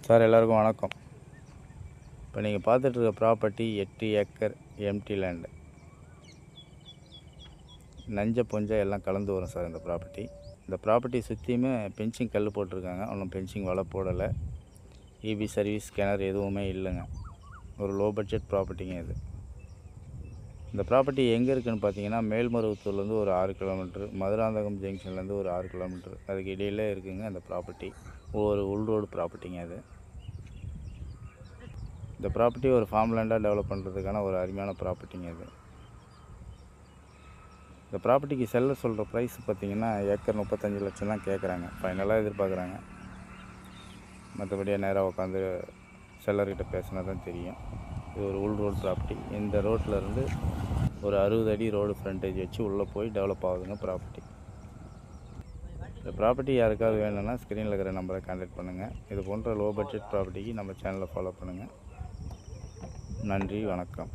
Sir எல்லாருக்கும் வணக்கம். இப்போ நீங்கள் பார்த்துட்ருக்க ப்ராப்பர்ட்டி 8 ஏக்கர் எம்டி லேண்டு. நஞ்ச புஞ்ச எல்லாம் கலந்து வரும் சார் இந்த ப்ராப்பர்ட்டி. இந்த ப்ராப்பர்ட்டி சுற்றியுமே பென்சிங் கல் போட்டிருக்காங்க. ஒன்றும் பென்சிங் வலை போடலை. இபி சர்வீஸ் ஸ்கேனர் எதுவுமே இல்லைங்க. ஒரு லோ பட்ஜெட் ப்ராப்பர்ட்டிங்க இது. இந்த ப்ராப்பர்ட்டி எங்கே இருக்குதுன்னு பார்த்தீங்கன்னா, மேல்மருவத்தூர்லேருந்து ஒரு 6 கிலோமீட்ரு, மதுராந்தகம் ஜங்ஷன்லேருந்து ஒரு 6 கிலோமீட்ரு, அதுக்கு இடையிலே இருக்குதுங்க அந்த ப்ராப்பர்ட்டி. ஒரு உள் ரோடு ப்ராப்பர்ட்டிங்க அது. இந்த ப்ராப்பர்ட்டி ஒரு ஃபார்ம் லேண்டாக டெவலப் பண்ணுறதுக்கான ஒரு அருமையான ப்ராப்பர்ட்டிங்க இது. இந்த ப்ராப்பர்ட்டிக்கு செல்லர் சொல்கிற ப்ரைஸ் பார்த்திங்கன்னா ஏக்கர் 35 லட்சம் தான் கேட்குறாங்க. ஃபைனலாக எதிர்பார்க்குறாங்க. மற்றபடியாக நேராக உட்காந்து செல்லர்கிட்ட பேசினா தான் தெரியும். இது ஒரு உள் ரோடு ப்ராப்பர்ட்டி. இந்த ரோட்டில் இருந்து ஒரு 60 அடி ரோடு ஃப்ரண்டேஜ் வச்சு உள்ளே போய் டெவலப் ஆகுதுங்க ப்ராப்பர்ட்டி. இந்த ப்ராப்பர்ட்டி யாருக்காவது வேணும்னா ஸ்க்ரீனில் இருக்கிற நம்பரை கான்டாக்ட் பண்ணுங்கள். இது போன்ற லோ பட்ஜெட் ப்ராப்பர்ட்டிக்கு நம்ம சேனலை ஃபாலோ பண்ணுங்கள். நன்றி, வணக்கம்.